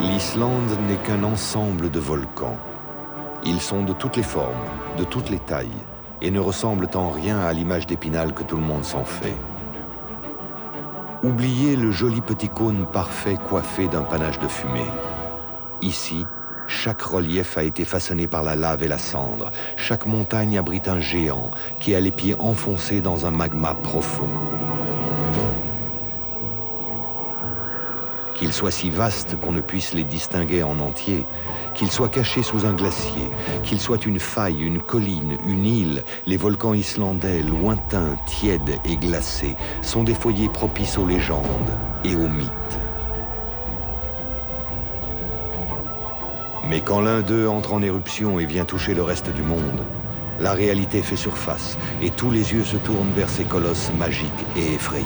L'Islande n'est qu'un ensemble de volcans. Ils sont de toutes les formes, de toutes les tailles, et ne ressemblent en rien à l'image d'Épinal que tout le monde s'en fait. Oubliez le joli petit cône parfait coiffé d'un panache de fumée. Ici, chaque relief a été façonné par la lave et la cendre. Chaque montagne abrite un géant qui a les pieds enfoncés dans un magma profond. Qu'ils soient si vastes qu'on ne puisse les distinguer en entier, qu'ils soient cachés sous un glacier, qu'ils soient une faille, une colline, une île, les volcans islandais, lointains, tièdes et glacés, sont des foyers propices aux légendes et aux mythes. Mais quand l'un d'eux entre en éruption et vient toucher le reste du monde, la réalité fait surface et tous les yeux se tournent vers ces colosses magiques et effrayants.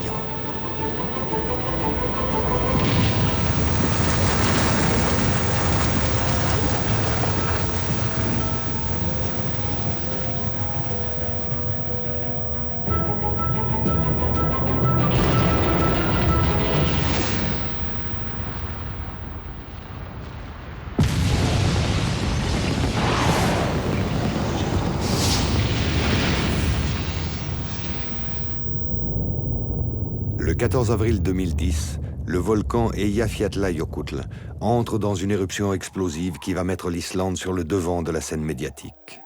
Le 14 avril 2010, le volcan Eyjafjallajökull entre dans une éruption explosive qui va mettre l'Islande sur le devant de la scène médiatique.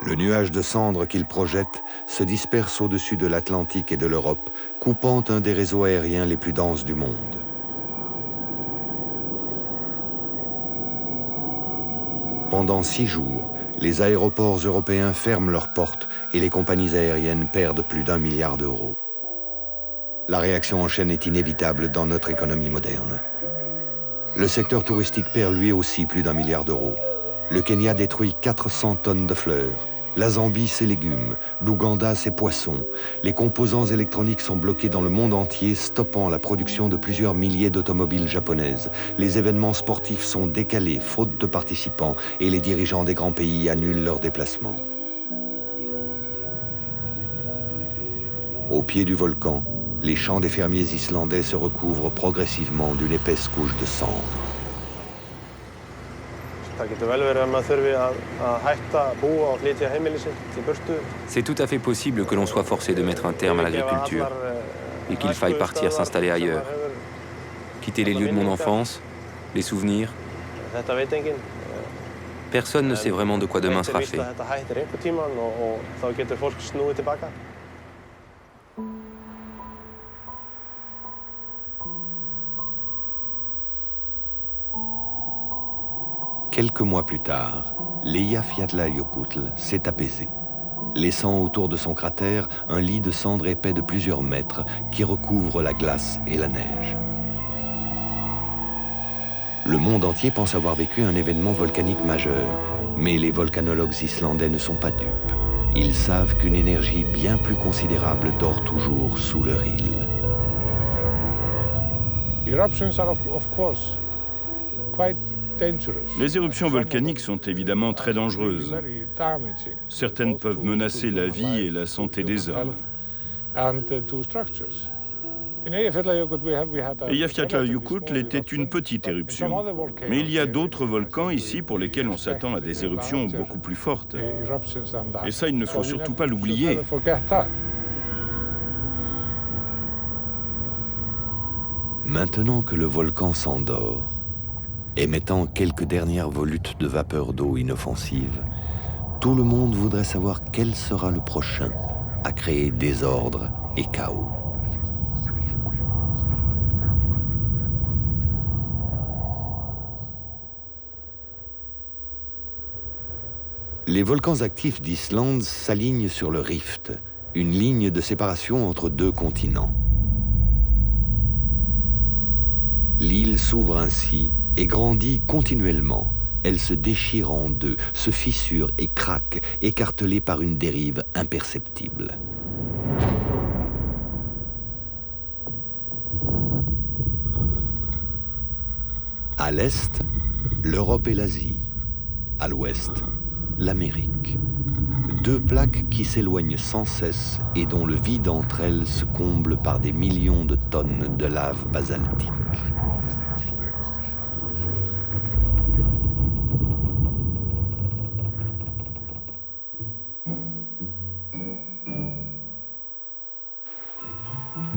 Le nuage de cendres qu'il projette se disperse au-dessus de l'Atlantique et de l'Europe, coupant un des réseaux aériens les plus denses du monde. Pendant 6 jours, les aéroports européens ferment leurs portes et les compagnies aériennes perdent plus d'1 milliard d'euros. La réaction en chaîne est inévitable dans notre économie moderne. Le secteur touristique perd lui aussi plus d'1 milliard d'euros. Le Kenya détruit 400 tonnes de fleurs. La Zambie, ses légumes. L'Ouganda, ses poissons. Les composants électroniques sont bloqués dans le monde entier, stoppant la production de plusieurs milliers d'automobiles japonaises. Les événements sportifs sont décalés, faute de participants, et les dirigeants des grands pays annulent leurs déplacements. Au pied du volcan, les champs des fermiers islandais se recouvrent progressivement d'une épaisse couche de cendres. C'est tout à fait possible que l'on soit forcé de mettre un terme à l'agriculture et qu'il faille partir s'installer ailleurs. Quitter les lieux de mon enfance, les souvenirs. Personne ne sait vraiment de quoi demain sera fait. Quelques mois plus tard, l'Eyjafjallajökull s'est apaisé, laissant autour de son cratère un lit de cendres épais de plusieurs mètres qui recouvre la glace et la neige. Le monde entier pense avoir vécu un événement volcanique majeur, mais les volcanologues islandais ne sont pas dupes. Ils savent qu'une énergie bien plus considérable dort toujours sous leur île. Eruptions are of course quite dangerous. Les éruptions volcaniques sont évidemment très dangereuses. Certaines peuvent menacer la vie et la santé des hommes. Eyjafjallajökull était une petite éruption, mais il y a d'autres volcans ici pour lesquels on s'attend à des éruptions beaucoup plus fortes. Et ça, il ne faut surtout pas l'oublier. Maintenant que le volcan s'endort, émettant quelques dernières volutes de vapeur d'eau inoffensive, tout le monde voudrait savoir quel sera le prochain à créer désordre et chaos. Les volcans actifs d'Islande s'alignent sur le rift, une ligne de séparation entre deux continents. L'île s'ouvre ainsi et grandit continuellement. Elle se déchire en deux, se fissure et craque, écartelée par une dérive imperceptible. À l'est, l'Europe et l'Asie. À l'ouest, l'Amérique. Deux plaques qui s'éloignent sans cesse et dont le vide entre elles se comble par des millions de tonnes de lave basaltique.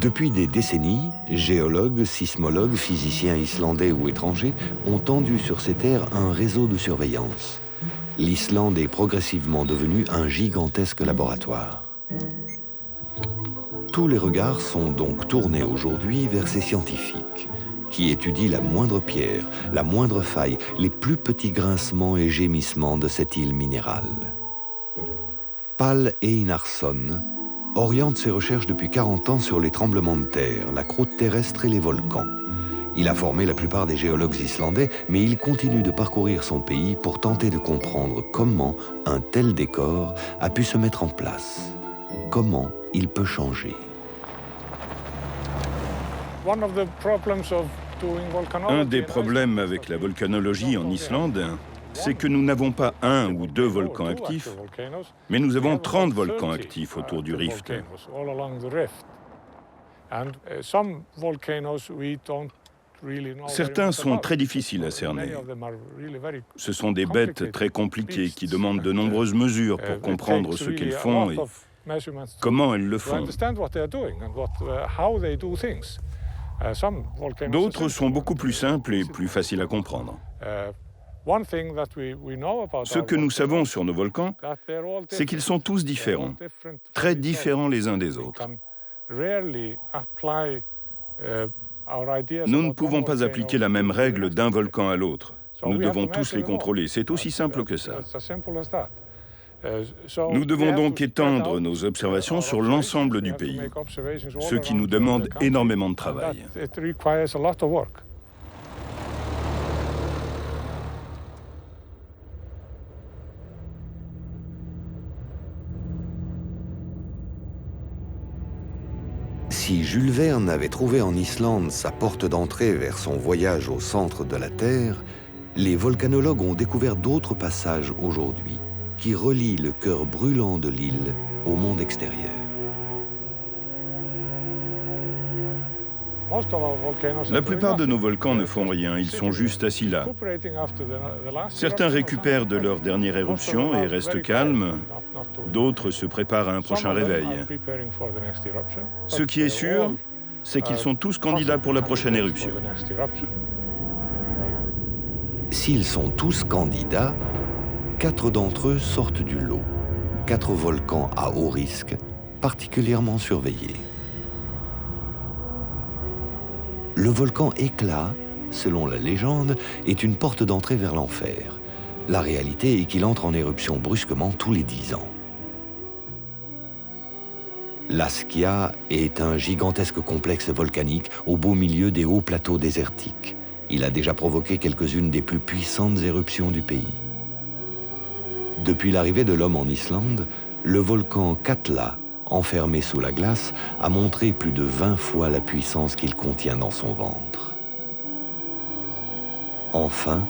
Depuis des décennies, géologues, sismologues, physiciens islandais ou étrangers ont tendu sur ces terres un réseau de surveillance. L'Islande est progressivement devenue un gigantesque laboratoire. Tous les regards sont donc tournés aujourd'hui vers ces scientifiques, qui étudient la moindre pierre, la moindre faille, les plus petits grincements et gémissements de cette île minérale. Pál Einarsson oriente ses recherches depuis 40 ans sur les tremblements de terre, la croûte terrestre et les volcans. Il a formé la plupart des géologues islandais, mais il continue de parcourir son pays pour tenter de comprendre comment un tel décor a pu se mettre en place. Comment il peut changer. Un des problèmes avec la volcanologie en Islande, c'est que nous n'avons pas un ou deux volcans actifs, mais nous avons 30 volcans actifs autour du rift. Certains sont très difficiles à cerner. Ce sont des bêtes très compliquées qui demandent de nombreuses mesures pour comprendre ce qu'elles font et comment elles le font. D'autres sont beaucoup plus simples et plus faciles à comprendre. Ce que nous savons sur nos volcans, c'est qu'ils sont tous différents, très différents les uns des autres. Nous ne pouvons pas appliquer la même règle d'un volcan à l'autre. Nous devons tous les contrôler. C'est aussi simple que ça. Nous devons donc étendre nos observations sur l'ensemble du pays, ce qui nous demande énormément de travail. Si Jules Verne avait trouvé en Islande sa porte d'entrée vers son voyage au centre de la Terre, les volcanologues ont découvert d'autres passages aujourd'hui qui relient le cœur brûlant de l'île au monde extérieur. La plupart de nos volcans ne font rien, ils sont juste assis là. Certains récupèrent de leur dernière éruption et restent calmes, d'autres se préparent à un prochain réveil. Ce qui est sûr, c'est qu'ils sont tous candidats pour la prochaine éruption. S'ils sont tous candidats, 4 d'entre eux sortent du lot. 4 volcans à haut risque, particulièrement surveillés. Le volcan Hekla, selon la légende, est une porte d'entrée vers l'enfer. La réalité est qu'il entre en éruption brusquement tous les 10 ans. L'Askia est un gigantesque complexe volcanique au beau milieu des hauts plateaux désertiques. Il a déjà provoqué quelques-unes des plus puissantes éruptions du pays. Depuis l'arrivée de l'homme en Islande, le volcan Katla, enfermé sous la glace, a montré plus de 20 fois la puissance qu'il contient dans son ventre. Enfin,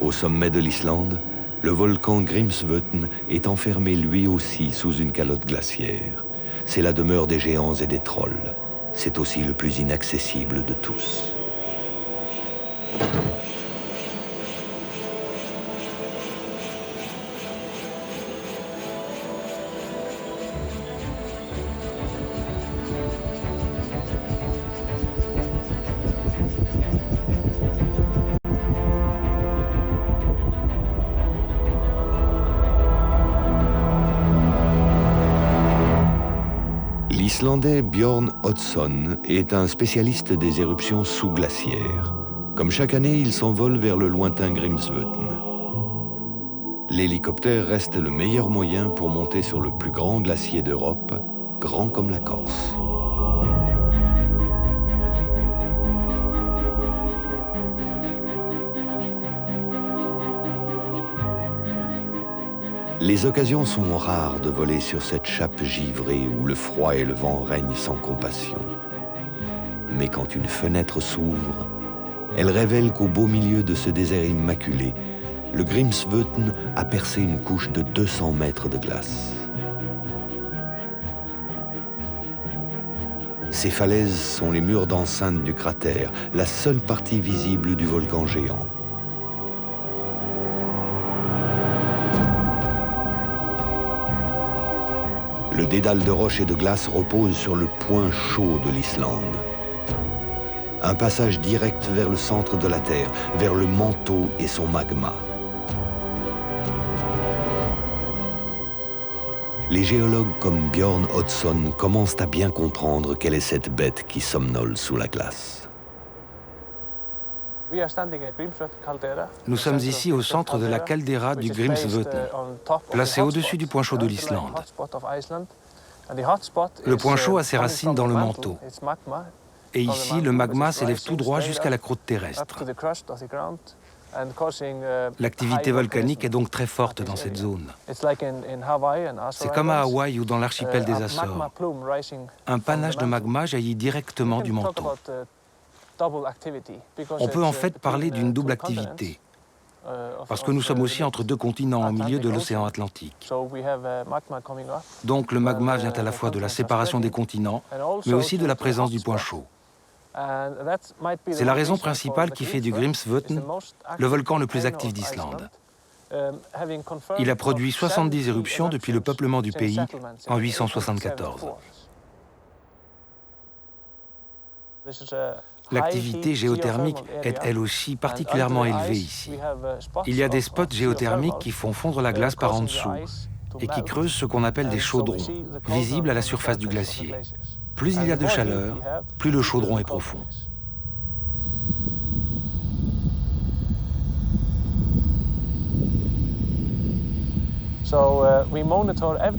au sommet de l'Islande, le volcan Grímsvötn est enfermé lui aussi sous une calotte glaciaire. C'est la demeure des géants et des trolls. C'est aussi le plus inaccessible de tous. L'Islandais Björn Oddsson est un spécialiste des éruptions sous-glaciaires. Comme chaque année, il s'envole vers le lointain Grímsvötn. L'hélicoptère reste le meilleur moyen pour monter sur le plus grand glacier d'Europe, grand comme la Corse. Les occasions sont rares de voler sur cette chape givrée où le froid et le vent règnent sans compassion. Mais quand une fenêtre s'ouvre, elle révèle qu'au beau milieu de ce désert immaculé, le Grímsvötn a percé une couche de 200 mètres de glace. Ces falaises sont les murs d'enceinte du cratère, la seule partie visible du volcan géant. Le dédale de roches et de glace repose sur le point chaud de l'Islande. Un passage direct vers le centre de la Terre, vers le manteau et son magma. Les géologues comme Björn Oddsson commencent à bien comprendre quelle est cette bête qui somnole sous la glace. Nous sommes ici au centre de la caldeira du Grímsvötn, placé au-dessus du point chaud de l'Islande. Le point chaud a ses racines dans le manteau. Et ici, le magma s'élève tout droit jusqu'à la croûte terrestre. L'activité volcanique est donc très forte dans cette zone. C'est comme à Hawaï ou dans l'archipel des Açores. Un panache de magma jaillit directement du manteau. On peut en fait parler d'une double activité, parce que nous sommes aussi entre deux continents au milieu de l'océan Atlantique. Donc le magma vient à la fois de la séparation des continents, mais aussi de la présence du point chaud. C'est la raison principale qui fait du Grímsvötn le volcan le plus actif d'Islande. Il a produit 70 éruptions depuis le peuplement du pays en 874. L'activité géothermique est elle aussi particulièrement élevée ici. Il y a des spots géothermiques qui font fondre la glace par en dessous et qui creusent ce qu'on appelle des chaudrons, visibles à la surface du glacier. Plus il y a de chaleur, plus le chaudron est profond.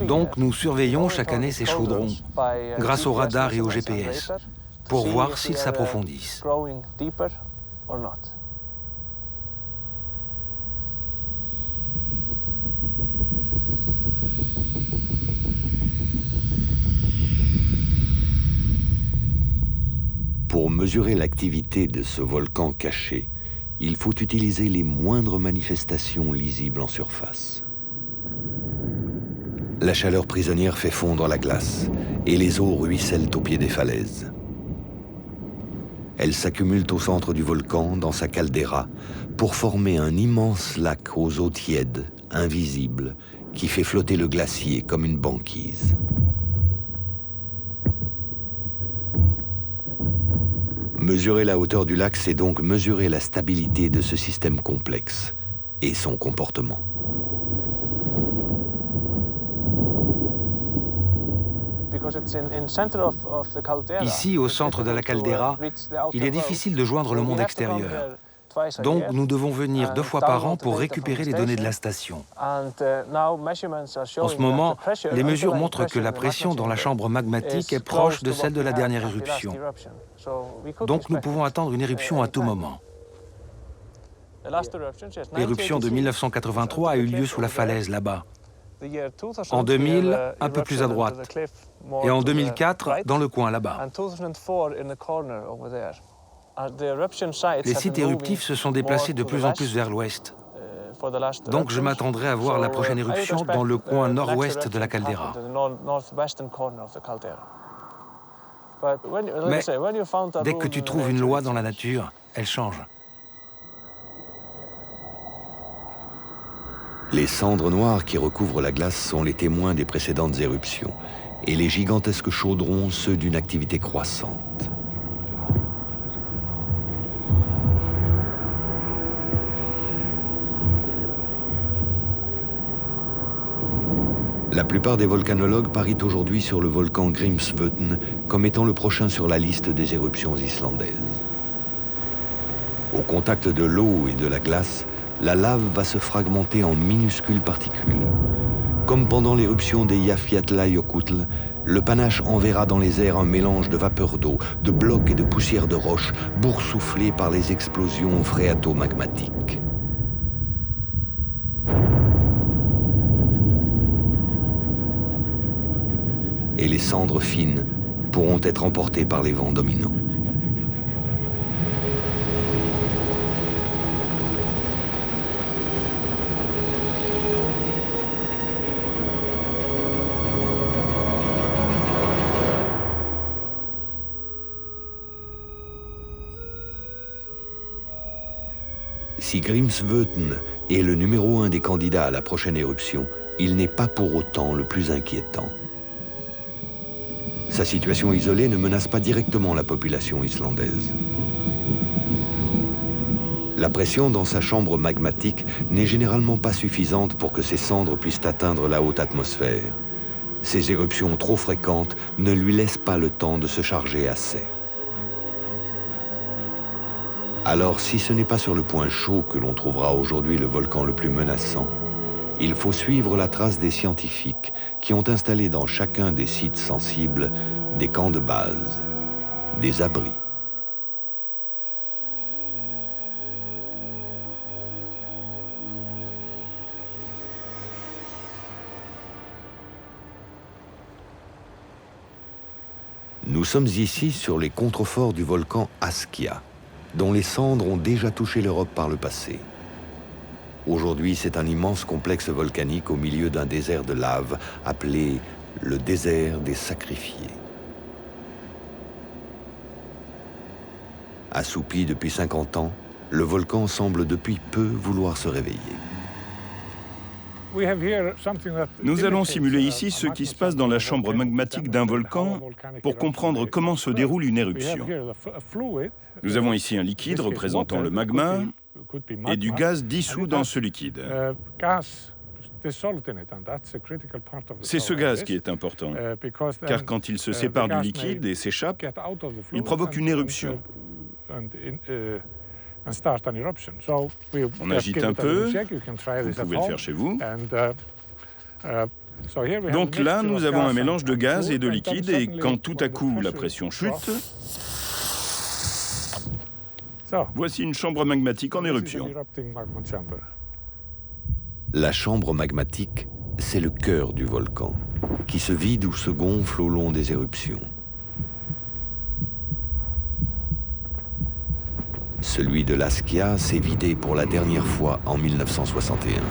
Donc nous surveillons chaque année ces chaudrons, grâce au radar et au GPS, pour voir s'ils s'approfondissent. Pour mesurer l'activité de ce volcan caché, il faut utiliser les moindres manifestations lisibles en surface. La chaleur prisonnière fait fondre la glace et les eaux ruissellent au pied des falaises. Elles s'accumulent au centre du volcan, dans sa caldeira, pour former un immense lac aux eaux tièdes, invisibles, qui fait flotter le glacier comme une banquise. Mesurer la hauteur du lac, c'est donc mesurer la stabilité de ce système complexe et son comportement. Ici, au centre de la caldeira, il est difficile de joindre le monde extérieur. Donc, nous devons venir 2 fois par an pour récupérer les données de la station. En ce moment, les mesures montrent que la pression dans la chambre magmatique est proche de celle de la dernière éruption. Donc, nous pouvons attendre une éruption à tout moment. L'éruption de 1983 a eu lieu sous la falaise là-bas. En 2000, un peu plus à droite. Et en 2004, dans le coin là-bas. Les sites éruptifs se sont déplacés de plus en plus vers l'ouest. Donc je m'attendrai à voir la prochaine éruption dans le coin nord-ouest de la caldeira. Mais dès que tu trouves une loi dans la nature, elle change. Les cendres noires qui recouvrent la glace sont les témoins des précédentes éruptions et les gigantesques chaudrons ceux d'une activité croissante. La plupart des volcanologues parient aujourd'hui sur le volcan Grímsvötn comme étant le prochain sur la liste des éruptions islandaises. Au contact de l'eau et de la glace, la lave va se fragmenter en minuscules particules. Comme pendant l'éruption des Eyjafjallajökull, le panache enverra dans les airs un mélange de vapeur d'eau, de blocs et de poussière de roche, boursouflés par les explosions phréato-magmatiques. Et les cendres fines pourront être emportées par les vents dominants. Si Grímsvötn est le numéro 1 des candidats à la prochaine éruption, il n'est pas pour autant le plus inquiétant. Sa situation isolée ne menace pas directement la population islandaise. La pression dans sa chambre magmatique n'est généralement pas suffisante pour que ses cendres puissent atteindre la haute atmosphère. Ces éruptions trop fréquentes ne lui laissent pas le temps de se charger assez. Alors, si ce n'est pas sur le point chaud que l'on trouvera aujourd'hui le volcan le plus menaçant, il faut suivre la trace des scientifiques qui ont installé dans chacun des sites sensibles des camps de base, des abris. Nous sommes ici sur les contreforts du volcan Askja, dont les cendres ont déjà touché l'Europe par le passé. Aujourd'hui, c'est un immense complexe volcanique au milieu d'un désert de lave appelé le désert des sacrifiés. Assoupi depuis 50 ans, le volcan semble depuis peu vouloir se réveiller. Nous allons simuler ici ce qui se passe dans la chambre magmatique d'un volcan pour comprendre comment se déroule une éruption. Nous avons ici un liquide représentant le magma et du gaz dissous dans ce liquide. C'est ce gaz qui est important, car quand il se sépare du liquide et s'échappe, il provoque une éruption. On agite un peu, vous pouvez le faire chez vous. Donc là, nous avons un mélange de gaz et de liquide, et quand tout à coup la pression chute, voici une chambre magmatique en éruption. La chambre magmatique, c'est le cœur du volcan, qui se vide ou se gonfle au long des éruptions. Celui de l'Askja s'est vidé pour la dernière fois en 1961.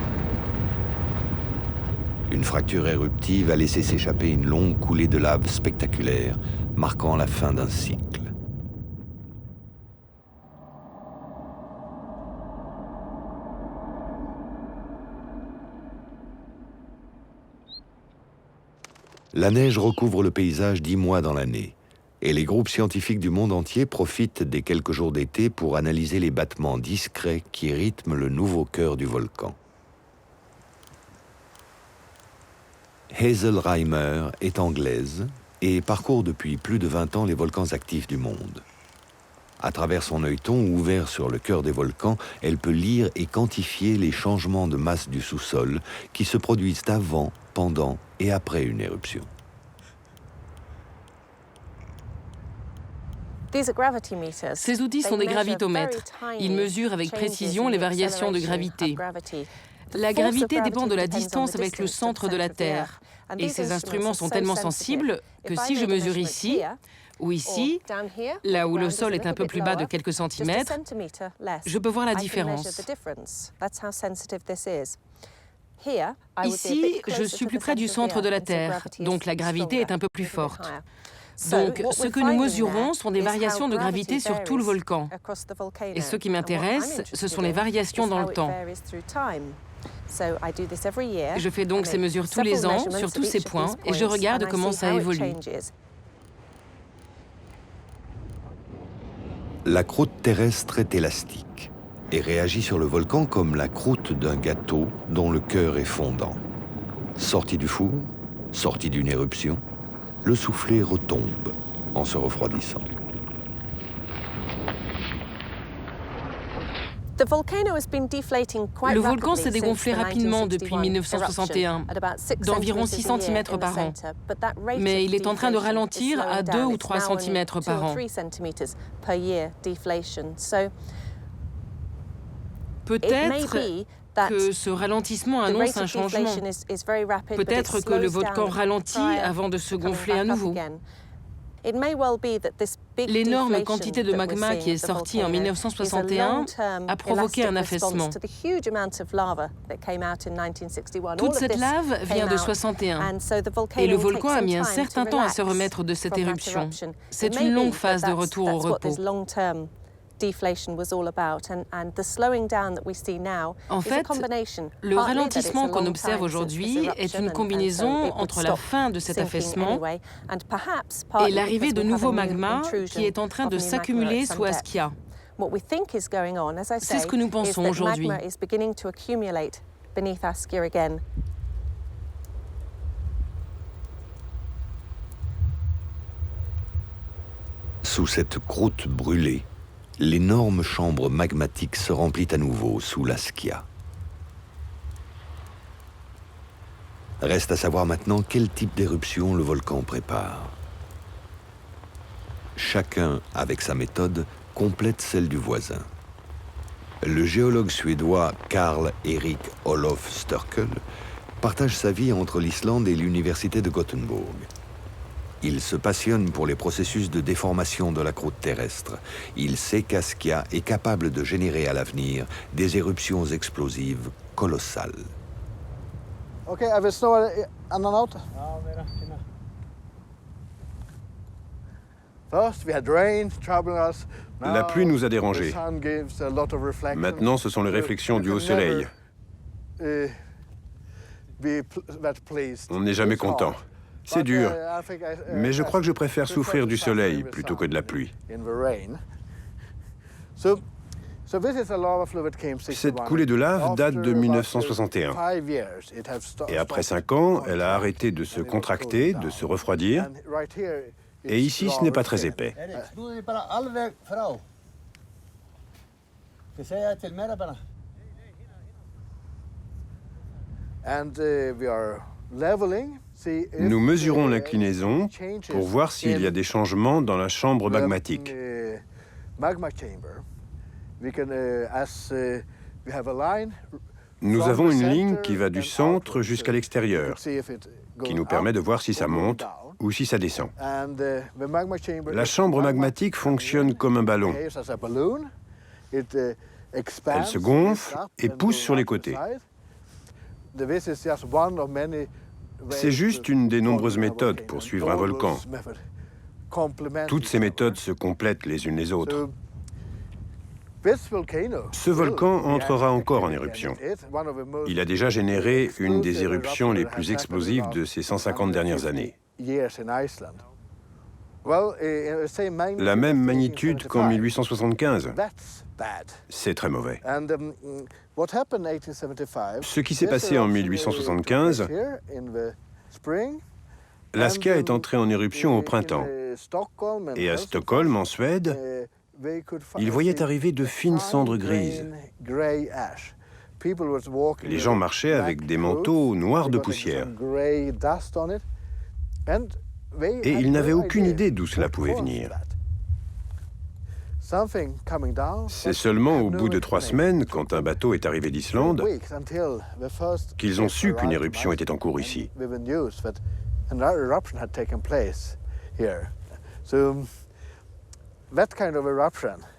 Une fracture éruptive a laissé s'échapper une longue coulée de lave spectaculaire, marquant la fin d'un cycle. La neige recouvre le paysage 10 mois dans l'année, et les groupes scientifiques du monde entier profitent des quelques jours d'été pour analyser les battements discrets qui rythment le nouveau cœur du volcan. Hazel Reimer est anglaise et parcourt depuis plus de 20 ans les volcans actifs du monde. À travers son œilleton ouvert sur le cœur des volcans, elle peut lire et quantifier les changements de masse du sous-sol qui se produisent avant, pendant et après une éruption. Ces outils sont des gravitomètres. Ils mesurent avec précision les variations de gravité. La gravité dépend de la distance avec le centre de la Terre. Et ces instruments sont tellement sensibles que si je mesure ici, ou ici, là où le sol est un peu plus bas de quelques centimètres, je peux voir la différence. Ici, je suis plus près du centre de la Terre, donc la gravité est un peu plus forte. Donc, ce que nous mesurons sont des variations de gravité sur tout le volcan. Et ce qui m'intéresse, ce sont les variations dans le temps. Je fais donc ces mesures tous les ans, sur tous ces points, et je regarde comment ça évolue. La croûte terrestre est élastique et réagit sur le volcan comme la croûte d'un gâteau dont le cœur est fondant. Sorti du four, Sorti d'une éruption, le soufflet retombe en se refroidissant. Le volcan s'est dégonflé rapidement depuis 1961, d'environ 6 cm par an. Mais il est en train de ralentir à 2 ou 3 cm par an. Peut-être que ce ralitissement annonce un changement. Peut-être que le volcan ralentit avant de se gonfler à nouveau. L'énorme quantité de magma qui est sortie en 1961 a provoqué un affaissement. Toute cette lave vient de 61 et le volcan a mis un certain temps à se remettre de cette éruption. C'est une longue phase de retour au repos. En fait, le ralentissement qu'on observe aujourd'hui est une combinaison entre la fin de cet affaissement et l'arrivée de nouveaux magmas qui est en train de s'accumuler sous Askia. C'est ce que nous pensons aujourd'hui. Sous cette croûte brûlée, l'énorme chambre magmatique se remplit à nouveau sous l'Askia. Reste à savoir maintenant quel type d'éruption le volcan prépare. Chacun, avec sa méthode, complète celle du voisin. Le géologue suédois Karl Erik Olof Størkel partage sa vie entre l'Islande et l'université de Gothenburg. Il se passionne pour les processus de déformation de la croûte terrestre. Il sait qu'Askia est capable de générer à l'avenir des éruptions explosives colossales. La pluie nous a dérangés. Maintenant, ce sont les réflexions dues au soleil. On n'est jamais content. C'est dur, mais je crois que je préfère souffrir du soleil plutôt que de la pluie. Cette coulée de lave date de 1961. Et après 5 ans, elle a arrêté de se contracter, de se refroidir. Et ici, ce n'est pas très épais. Nous mesurons l'inclinaison pour voir s'il y a des changements dans la chambre magmatique. Nous avons une ligne qui va du centre jusqu'à l'extérieur, qui nous permet de voir si ça monte ou si ça descend. La chambre magmatique fonctionne comme un ballon. Elle se gonfle et pousse sur les côtés. C'est juste une des nombreuses méthodes pour suivre un volcan. Toutes ces méthodes se complètent les unes les autres. Ce volcan entrera encore en éruption. Il a déjà généré une des éruptions les plus explosives de ces 150 dernières années. La même magnitude qu'en 1875. C'est très mauvais. Ce qui s'est passé en 1875, l'Askia est entrée en éruption au printemps. Et à Stockholm, en Suède, ils voyaient arriver de fines cendres grises. Les gens marchaient avec des manteaux noirs de poussière. Et ils n'avaient aucune idée d'où cela pouvait venir. C'est seulement au bout de 3 semaines, quand un bateau est arrivé d'Islande, qu'ils ont su qu'une éruption était en cours ici.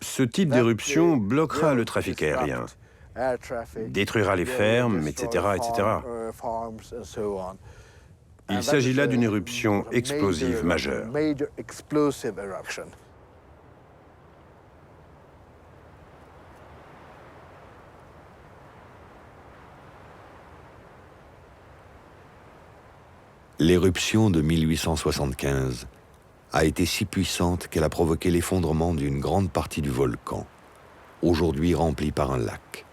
Ce type d'éruption bloquera le trafic aérien, détruira les fermes, etc., etc. Il s'agit là d'une éruption explosive majeure. L'éruption de 1875 a été si puissante qu'elle a provoqué l'effondrement d'une grande partie du volcan, aujourd'hui rempli par un lac.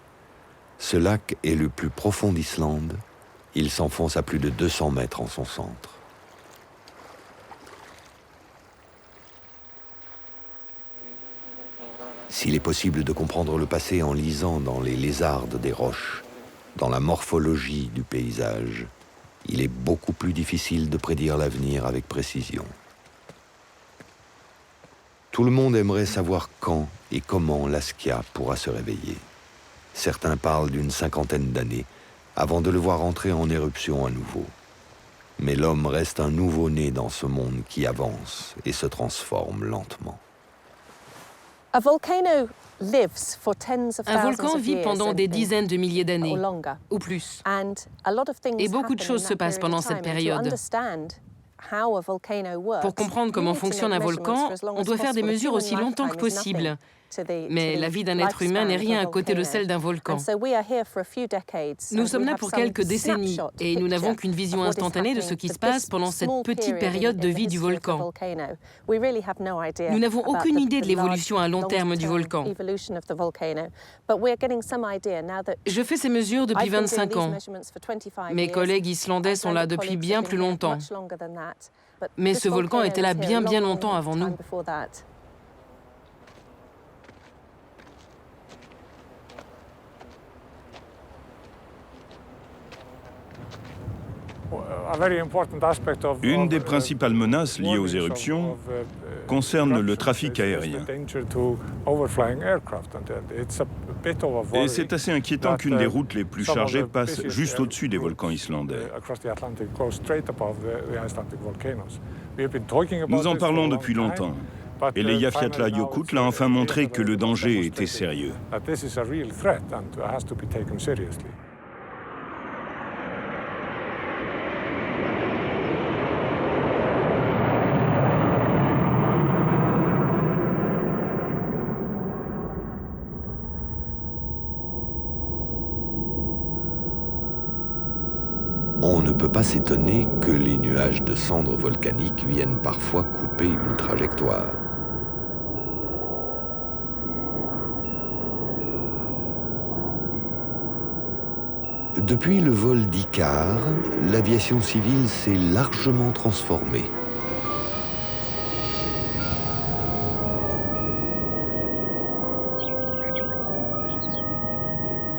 Ce lac est le plus profond d'Islande Il s'enfonce à plus de 200 mètres en son centre. S'il est possible de comprendre le passé en lisant dans les lézardes des roches, dans la morphologie du paysage, il est beaucoup plus difficile de prédire l'avenir avec précision. Tout le monde aimerait savoir quand et comment la Skia pourra se réveiller. Certains parlent d'une 50aine d'années, avant de le voir entrer en éruption à nouveau. Mais l'homme reste un nouveau-né dans ce monde qui avance et se transforme lentement. Un volcan vit pendant des dizaines de milliers d'années, ou plus. Et beaucoup de choses se passent pendant cette période. Pour comprendre comment fonctionne un volcan, on doit faire des mesures aussi longtemps que possible. Mais la vie d'un être humain n'est rien à côté de celle d'un volcan. Nous sommes là pour quelques décennies et nous n'avons qu'une vision instantanée de ce qui se passe pendant cette petite période de vie du volcan. Nous n'avons aucune idée de l'évolution à long terme du volcan. Je fais ces mesures depuis 25 ans. Mes collègues islandais sont là depuis bien plus longtemps. Mais ce volcan était là bien longtemps avant nous. Une des principales menaces liées aux éruptions concerne le trafic aérien. Et c'est assez inquiétant qu'une des routes les plus chargées passe juste au-dessus des volcans islandais. Nous en parlons depuis longtemps. Et l'Eyjafjallajökull a enfin montré que le danger était sérieux. On ne peut pas s'étonner que les nuages de cendres volcaniques viennent parfois couper une trajectoire. Depuis le vol d'Icare, l'aviation civile s'est largement transformée.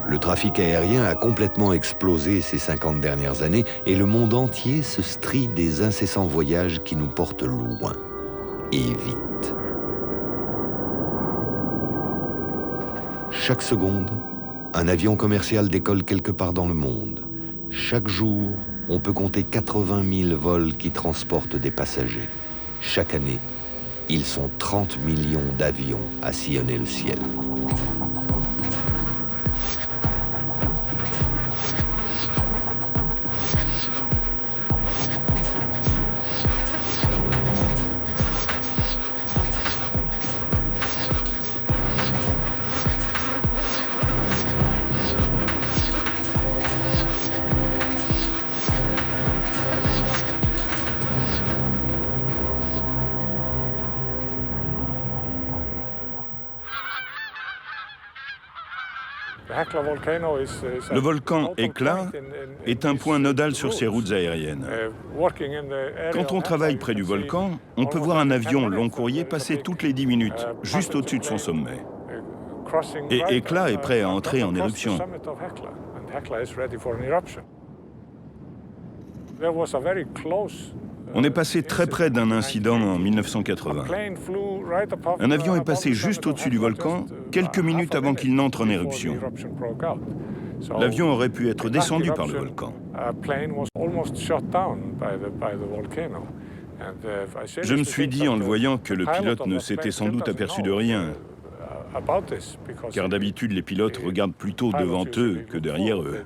Le trafic aérien a complètement explosé ces 50 dernières années et le monde entier se strie des incessants voyages qui nous portent loin et vite. Chaque seconde, un avion commercial décolle quelque part dans le monde. Chaque jour, on peut compter 80 000 vols qui transportent des passagers. Chaque année, ils sont 30 millions d'avions à sillonner le ciel. Le volcan Hekla est un point nodal sur ces routes aériennes. Quand on travaille près du volcan, on peut voir un avion long courrier passer toutes les 10 minutes, juste au-dessus de son sommet. Et Hekla est prêt à entrer en éruption. On est passé très près d'un incident en 1980. Un avion est passé juste au-dessus du volcan, quelques minutes avant qu'il n'entre en éruption. L'avion aurait pu être descendu par le volcan. Je me suis dit en le voyant que le pilote ne s'était sans doute aperçu de rien, car d'habitude les pilotes regardent plutôt devant eux que derrière eux.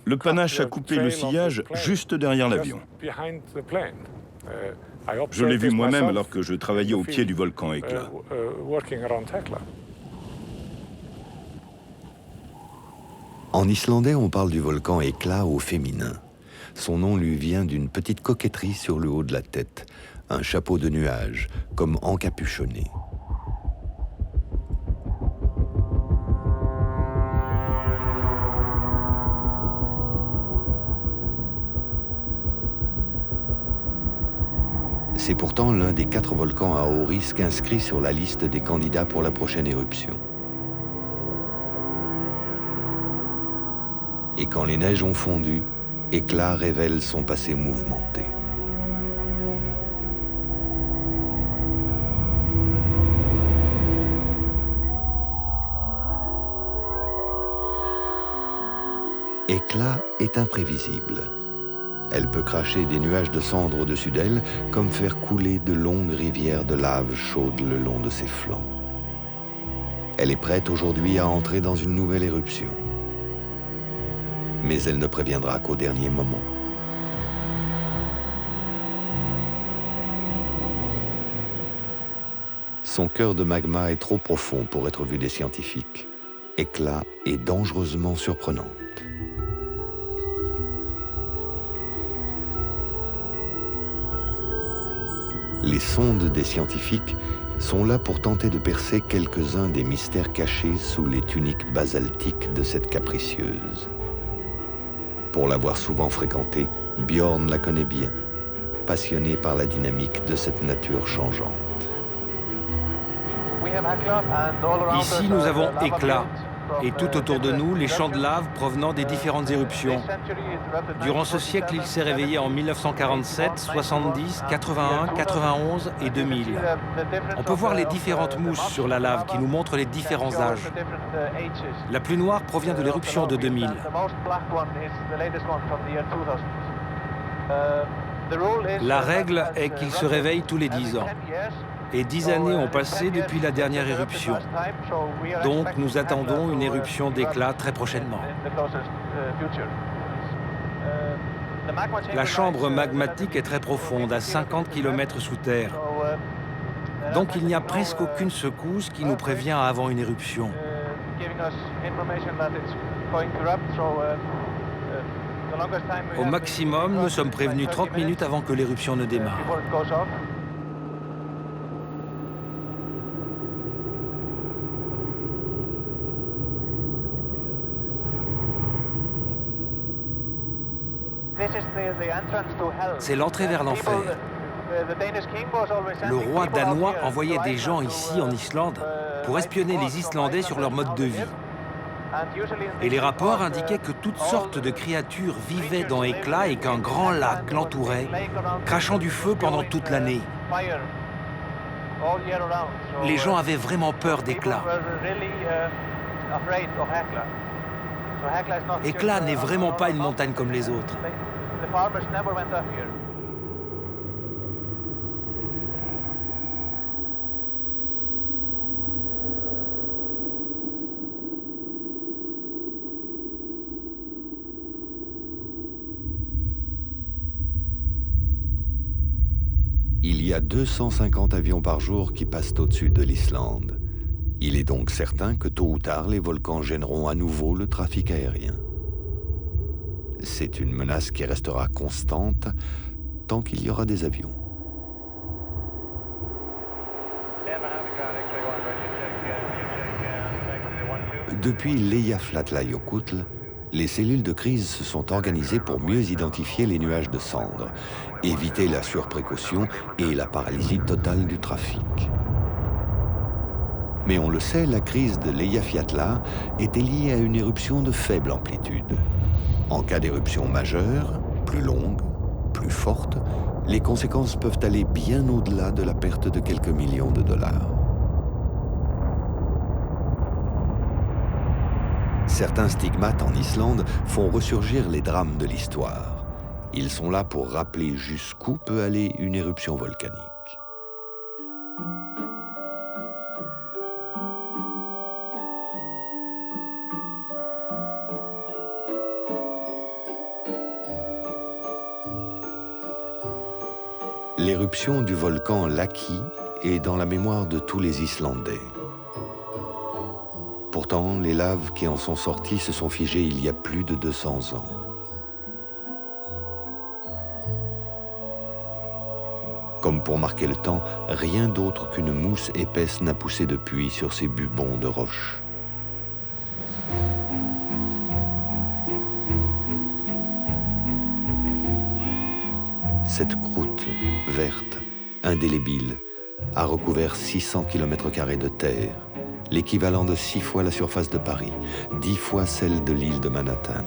Le panache a coupé le sillage juste derrière l'avion. Je l'ai vu moi-même alors que je travaillais au pied du volcan Hekla. En islandais, on parle du volcan Hekla au féminin. Son nom lui vient d'une petite coquetterie sur le haut de la tête, un chapeau de nuages, comme encapuchonné. C'est pourtant l'un des 4 volcans à haut risque inscrits sur la liste des candidats pour la prochaine éruption. Et quand les neiges ont fondu, Hekla révèle son passé mouvementé. Hekla est imprévisible. Elle peut cracher des nuages de cendres au-dessus d'elle, comme faire couler de longues rivières de lave chaude le long de ses flancs. Elle est prête aujourd'hui à entrer dans une nouvelle éruption. Mais elle ne préviendra qu'au dernier moment. Son cœur de magma est trop profond pour être vu des scientifiques. Hekla est dangereusement surprenante. Les sondes des scientifiques sont là pour tenter de percer quelques-uns des mystères cachés sous les tuniques basaltiques de cette capricieuse. Pour l'avoir souvent fréquentée, Bjorn la connaît bien, passionné par la dynamique de cette nature changeante. Ici, nous avons Hekla, et tout autour de nous, les champs de lave provenant des différentes éruptions. Durant ce siècle, il s'est réveillé en 1947, 70, 81, 91 et 2000. On peut voir les différentes mousses sur la lave qui nous montrent les différents âges. La plus noire provient de l'éruption de 2000. La règle est qu'il se réveille tous les 10 ans. Et 10 années ont passé depuis la dernière éruption. Donc nous attendons une éruption d'Hekla très prochainement. La chambre magmatique est très profonde, à 50 km sous terre. Donc il n'y a presque aucune secousse qui nous prévient avant une éruption. Au maximum, nous sommes prévenus 30 minutes avant que l'éruption ne démarre. C'est l'entrée vers l'enfer. Le roi danois envoyait des gens ici, en Islande, pour espionner les Islandais sur leur mode de vie. Et les rapports indiquaient que toutes sortes de créatures vivaient dans Hekla et qu'un grand lac l'entourait, crachant du feu pendant toute l'année. Les gens avaient vraiment peur d'Hekla. Hekla n'est vraiment pas une montagne comme les autres. Il y a 250 avions par jour qui passent au-dessus de l'Islande. Il est donc certain que tôt ou tard, les volcans gêneront à nouveau le trafic aérien. C'est une menace qui restera constante tant qu'il y aura des avions. Depuis l'Eyjafjallajökull, les cellules de crise se sont organisées pour mieux identifier les nuages de cendres, éviter la surprécaution et la paralysie totale du trafic. Mais on le sait, la crise de l'Eyjafjalla était liée à une éruption de faible amplitude. En cas d'éruption majeure, plus longue, plus forte, les conséquences peuvent aller bien au-delà de la perte de quelques millions de dollars. Certains stigmates en Islande font ressurgir les drames de l'histoire. Ils sont là pour rappeler jusqu'où peut aller une éruption volcanique. L'éruption du volcan Laki est dans la mémoire de tous les Islandais. Pourtant, les laves qui en sont sorties se sont figées il y a plus de 200 ans. Comme pour marquer le temps, rien d'autre qu'une mousse épaisse n'a poussé depuis sur ces bubons de roche. Cette croûte verte indélébile, a recouvert 600 km² de terre, l'équivalent de 6 fois la surface de Paris, 10 fois celle de l'île de Manhattan.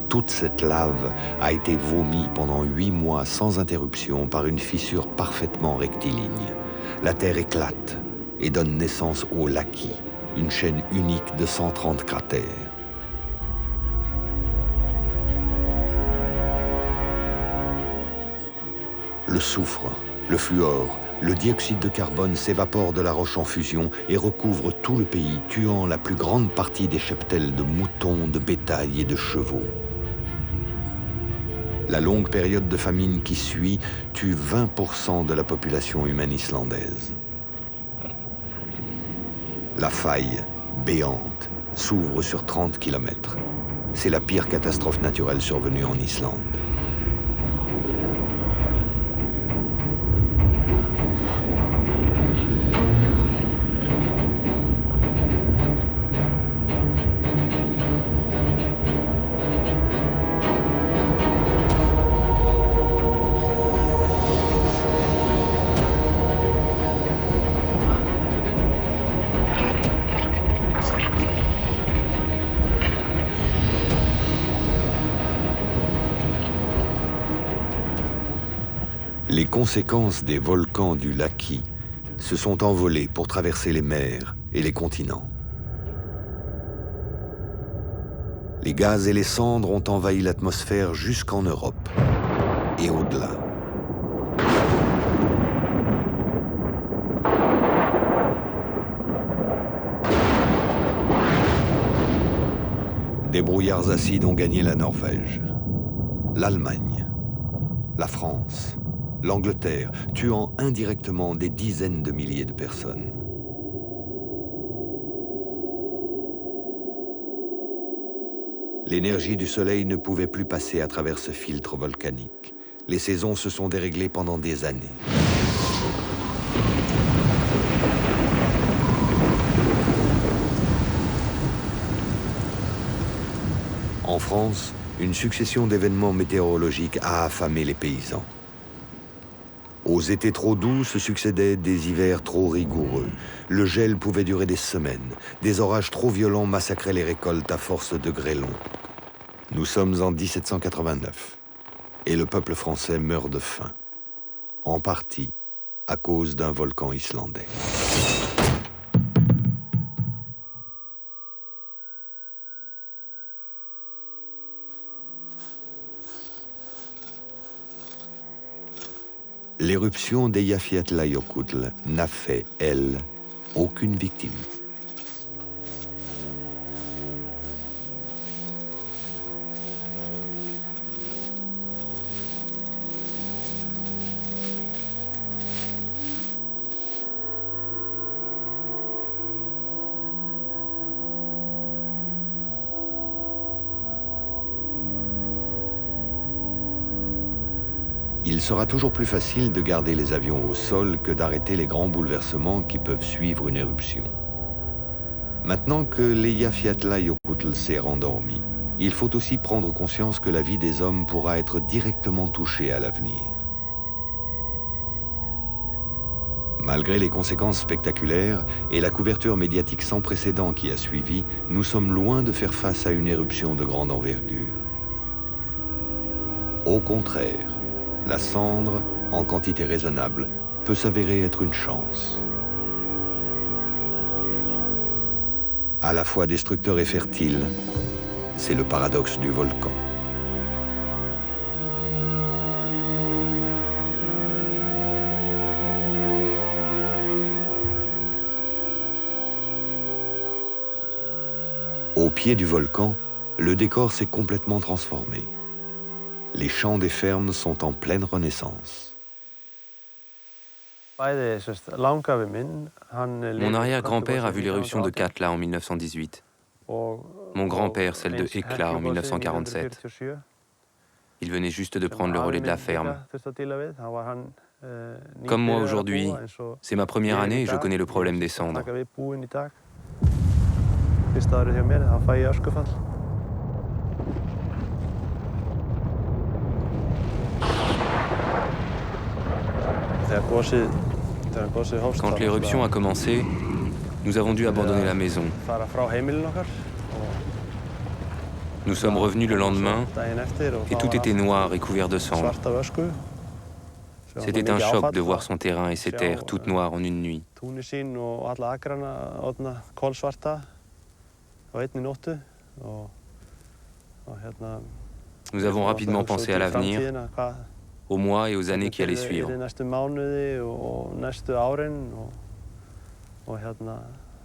Toute cette lave a été vomie pendant 8 mois sans interruption par une fissure parfaitement rectiligne. La terre éclate et donne naissance au Laki, une chaîne unique de 130 cratères. Le soufre, le fluor, le dioxyde de carbone s'évapore de la roche en fusion et recouvre tout le pays, tuant la plus grande partie des cheptels de moutons, de bétail et de chevaux. La longue période de famine qui suit tue 20% de la population humaine islandaise. La faille, béante, s'ouvre sur 30 km. C'est la pire catastrophe naturelle survenue en Islande. Les conséquences des volcans du Laki se sont envolées pour traverser les mers et les continents. Les gaz et les cendres ont envahi l'atmosphère jusqu'en Europe et au-delà. Des brouillards acides ont gagné la Norvège, l'Allemagne, la France, l'Angleterre, tuant indirectement des dizaines de milliers de personnes. L'énergie du soleil ne pouvait plus passer à travers ce filtre volcanique. Les saisons se sont déréglées pendant des années. En France, une succession d'événements météorologiques a affamé les paysans. Aux étés trop doux se succédaient des hivers trop rigoureux. Le gel pouvait durer des semaines. Des orages trop violents massacraient les récoltes à force de grêlons. Nous sommes en 1789 et le peuple français meurt de faim, en partie à cause d'un volcan islandais. L'éruption d'Eyjafjallajökull n'a fait, elle, aucune victime. Il sera toujours plus facile de garder les avions au sol que d'arrêter les grands bouleversements qui peuvent suivre une éruption. Maintenant que l'Eyjafjallajökull s'est rendormi, il faut aussi prendre conscience que la vie des hommes pourra être directement touchée à l'avenir. Malgré les conséquences spectaculaires et la couverture médiatique sans précédent qui a suivi, nous sommes loin de faire face à une éruption de grande envergure. Au contraire, la cendre, en quantité raisonnable, peut s'avérer être une chance. À la fois destructeur et fertile, c'est le paradoxe du volcan. Au pied du volcan, le décor s'est complètement transformé. Les champs des fermes sont en pleine renaissance. Mon arrière-grand-père a vu l'éruption de Katla en 1918. Mon grand-père, celle de Hekla en 1947. Il venait juste de prendre le relais de la ferme. Comme moi aujourd'hui, c'est ma première année et je connais le problème des cendres. Quand l'éruption a commencé, nous avons dû abandonner la maison. Nous sommes revenus le lendemain et tout était noir et couvert de cendres. C'était un choc de voir son terrain et ses terres toutes noires en une nuit. Nous avons rapidement pensé à l'avenir, aux mois et aux années qui allaient suivre.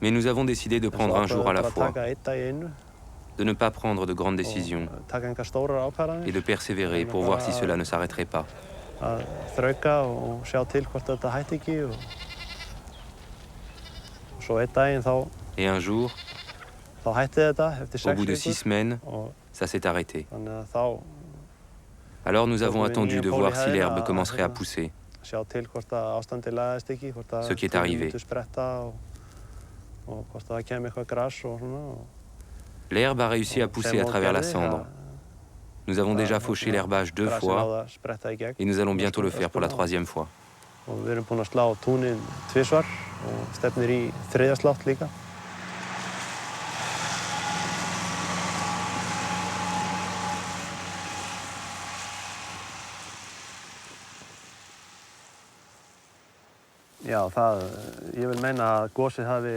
Mais nous avons décidé de prendre un jour à la fois, de ne pas prendre de grandes décisions et de persévérer pour voir si cela ne s'arrêterait pas. Et un jour, au bout de 6 semaines, ça s'est arrêté. Alors nous avons attendu de voir si l'herbe commencerait à pousser, ce qui est arrivé. L'herbe a réussi à pousser à travers la cendre. Nous avons déjà fauché l'herbage 2 fois et nous allons bientôt le faire pour la 3e fois.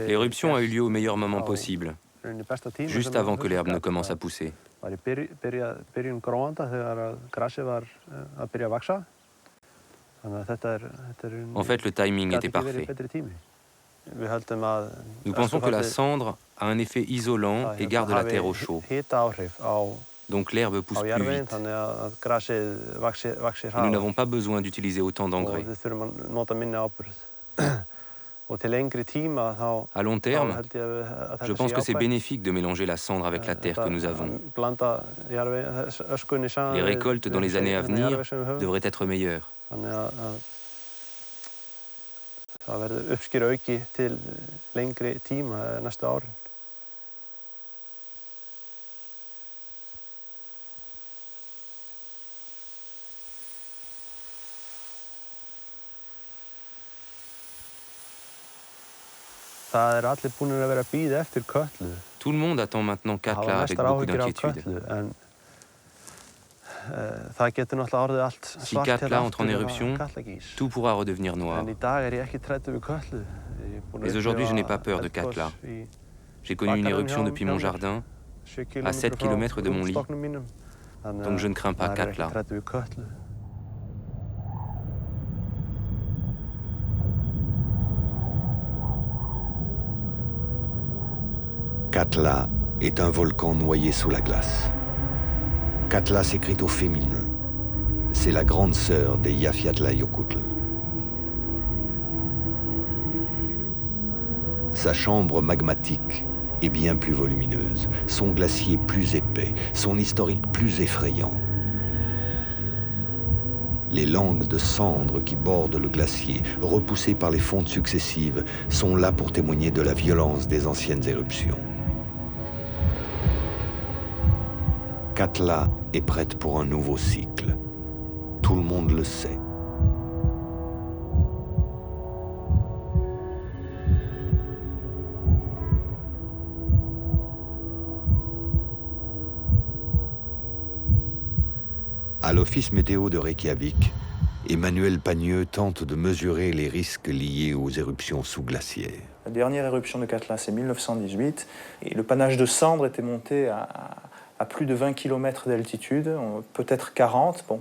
L'éruption a eu lieu au meilleur moment possible, juste avant que l'herbe ne commence à pousser. En fait, le timing était parfait. Nous pensons que la cendre a un effet isolant et garde la terre au chaud. Donc l'herbe pousse plus vite. Nous n'avons pas besoin d'utiliser autant d'engrais. À long terme, je pense que c'est bénéfique de mélanger la cendre avec la terre que nous avons. Les récoltes dans les années à venir devraient être meilleures. Tout le monde attend maintenant Katla avec beaucoup d'inquiétude. Si Katla entre en éruption, tout pourra redevenir noir. Mais aujourd'hui, je n'ai pas peur de Katla. J'ai connu une éruption depuis mon jardin, à 7 km de mon lit, donc je ne crains pas Katla. Katla est un volcan noyé sous la glace. Katla s'écrit au féminin. C'est la grande sœur des Eyjafjallajökull. Sa chambre magmatique est bien plus volumineuse, son glacier plus épais, son historique plus effrayant. Les langues de cendres qui bordent le glacier, repoussées par les fontes successives, sont là pour témoigner de la violence des anciennes éruptions. Katla est prête pour un nouveau cycle. Tout le monde le sait. À l'Office météo de Reykjavik, Emmanuel Pagneux tente de mesurer les risques liés aux éruptions sous-glaciaires. La dernière éruption de Katla, c'est 1918, et le panache de cendres était monté à plus de 20 km d'altitude, peut-être 40. Bon,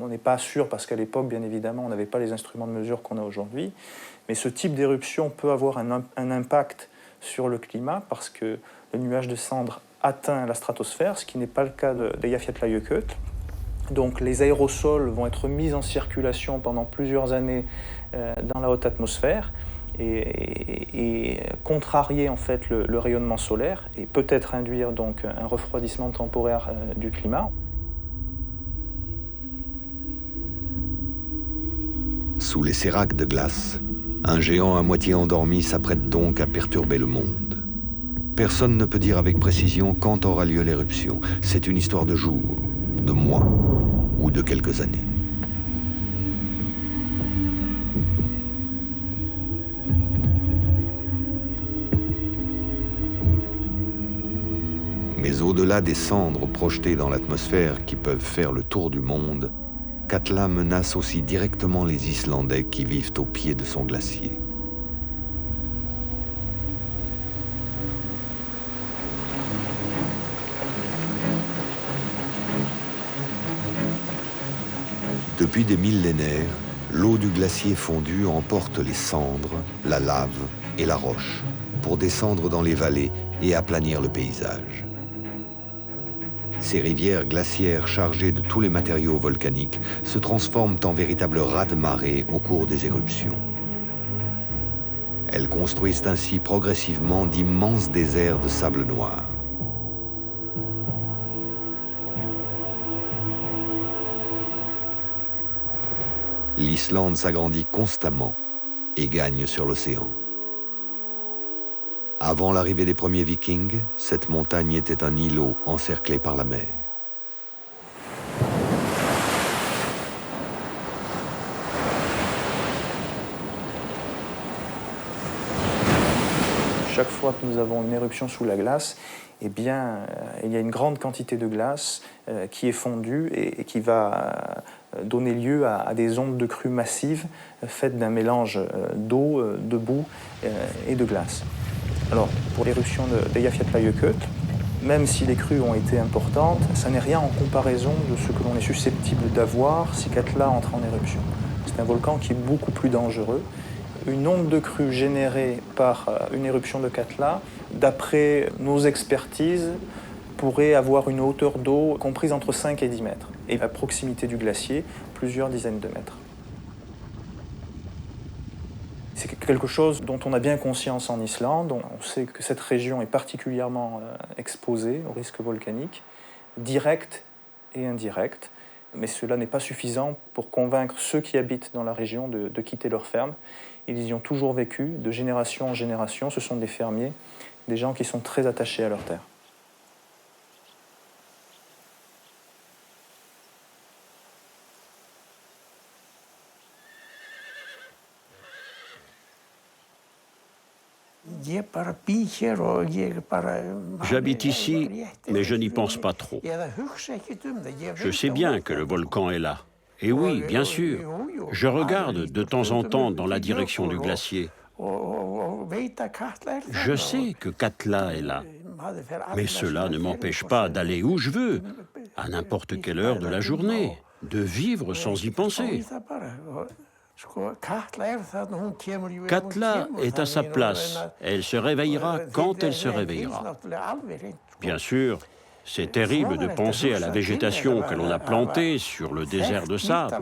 on n'est pas sûr parce qu'à l'époque, bien évidemment, on n'avait pas les instruments de mesure qu'on a aujourd'hui. Mais ce type d'éruption peut avoir un impact sur le climat parce que le nuage de cendres atteint la stratosphère, ce qui n'est pas le cas de Eyjafjallajökull. Donc les aérosols vont être mis en circulation pendant plusieurs années dans la haute atmosphère et contrarier en fait le rayonnement solaire et peut-être induire donc un refroidissement temporaire du climat. Sous les séracs de glace, un géant à moitié endormi s'apprête donc à perturber le monde. Personne ne peut dire avec précision quand aura lieu l'éruption. C'est une histoire de jours, de mois ou de quelques années. Mais au-delà des cendres projetées dans l'atmosphère qui peuvent faire le tour du monde, Katla menace aussi directement les Islandais qui vivent au pied de son glacier. Depuis des millénaires, l'eau du glacier fondu emporte les cendres, la lave et la roche pour descendre dans les vallées et aplanir le paysage. Ces rivières glaciaires chargées de tous les matériaux volcaniques se transforment en véritables raz-de-marée au cours des éruptions. Elles construisent ainsi progressivement d'immenses déserts de sable noir. L'Islande s'agrandit constamment et gagne sur l'océan. Avant l'arrivée des premiers Vikings, cette montagne était un îlot encerclé par la mer. Chaque fois que nous avons une éruption sous la glace, eh bien, il y a une grande quantité de glace qui est fondue et qui va donner lieu à des ondes de crue massives faites d'un mélange d'eau, de boue et de glace. Alors, pour l'éruption d'Eyjafjallajökull, même si les crues ont été importantes, ça n'est rien en comparaison de ce que l'on est susceptible d'avoir si Katla entre en éruption. C'est un volcan qui est beaucoup plus dangereux. Une onde de crue générée par une éruption de Katla, d'après nos expertises, pourrait avoir une hauteur d'eau comprise entre 5 et 10 mètres. Et à proximité du glacier, plusieurs dizaines de mètres. C'est quelque chose dont on a bien conscience en Islande. On sait que cette région est particulièrement exposée au risque volcanique, direct et indirect. Mais cela n'est pas suffisant pour convaincre ceux qui habitent dans la région de quitter leurs fermes. Ils y ont toujours vécu, de génération en génération. Ce sont des fermiers, des gens qui sont très attachés à leur terre. J'habite ici, mais je n'y pense pas trop. Je sais bien que le volcan est là. Et oui, bien sûr, je regarde de temps en temps dans la direction du glacier. Je sais que Katla est là, mais cela ne m'empêche pas d'aller où je veux, à n'importe quelle heure de la journée, de vivre sans y penser. Katla est à sa place. Elle se réveillera quand elle se réveillera. Bien sûr, c'est terrible de penser à la végétation que l'on a plantée sur le désert de sable.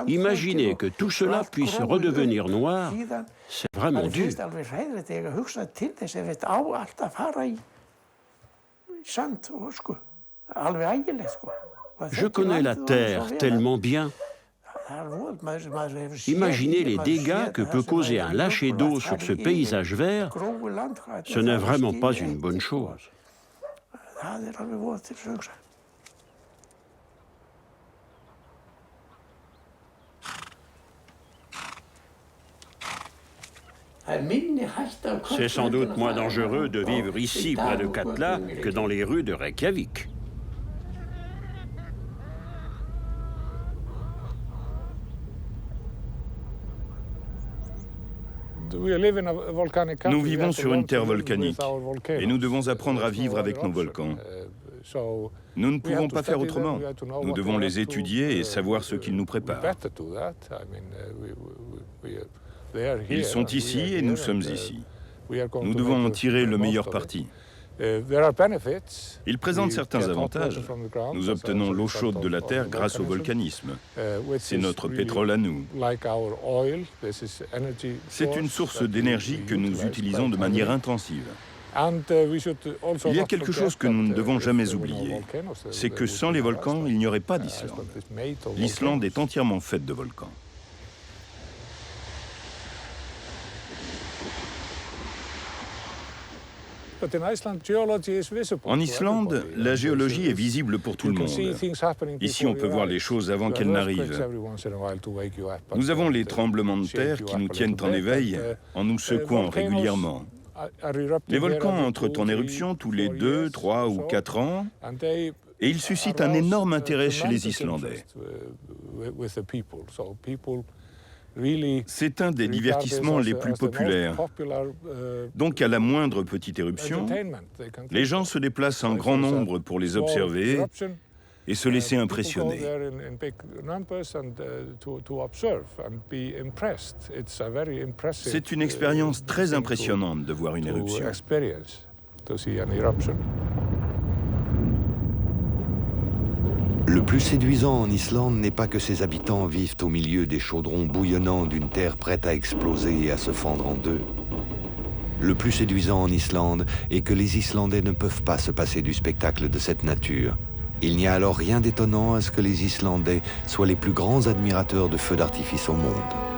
Imaginer que tout cela puisse redevenir noir, c'est vraiment dur. Je connais la terre tellement bien. Imaginez les dégâts que peut causer un lâcher d'eau sur ce paysage vert. Ce n'est vraiment pas une bonne chose. C'est sans doute moins dangereux de vivre ici près de Katla que dans les rues de Reykjavik. Nous vivons sur une terre volcanique et nous devons apprendre à vivre avec nos volcans. Nous ne pouvons pas faire autrement. Nous devons les étudier et savoir ce qu'ils nous préparent. Ils sont ici et nous sommes ici. Nous devons en tirer le meilleur parti. Ils présentent certains avantages. Nous obtenons l'eau chaude de la Terre grâce au volcanisme. C'est notre pétrole à nous. C'est une source d'énergie que nous utilisons de manière intensive. Il y a quelque chose que nous ne devons jamais oublier. C'est que sans les volcans, il n'y aurait pas d'Islande. L'Islande est entièrement faite de volcans. En Islande, la géologie est visible pour tout le monde. Ici, on peut voir les choses avant qu'elles n'arrivent. Nous avons les tremblements de terre qui nous tiennent en éveil en nous secouant régulièrement. Les volcans entrent en éruption tous les 2, 3 ou 4 ans et ils suscitent un énorme intérêt chez les Islandais. C'est un des divertissements les plus populaires. Donc à la moindre petite éruption, les gens se déplacent en grand nombre pour les observer et se laisser impressionner. C'est une expérience très impressionnante de voir une éruption. Le plus séduisant en Islande n'est pas que ses habitants vivent au milieu des chaudrons bouillonnants d'une terre prête à exploser et à se fendre en deux. Le plus séduisant en Islande est que les Islandais ne peuvent pas se passer du spectacle de cette nature. Il n'y a alors rien d'étonnant à ce que les Islandais soient les plus grands admirateurs de feux d'artifice au monde.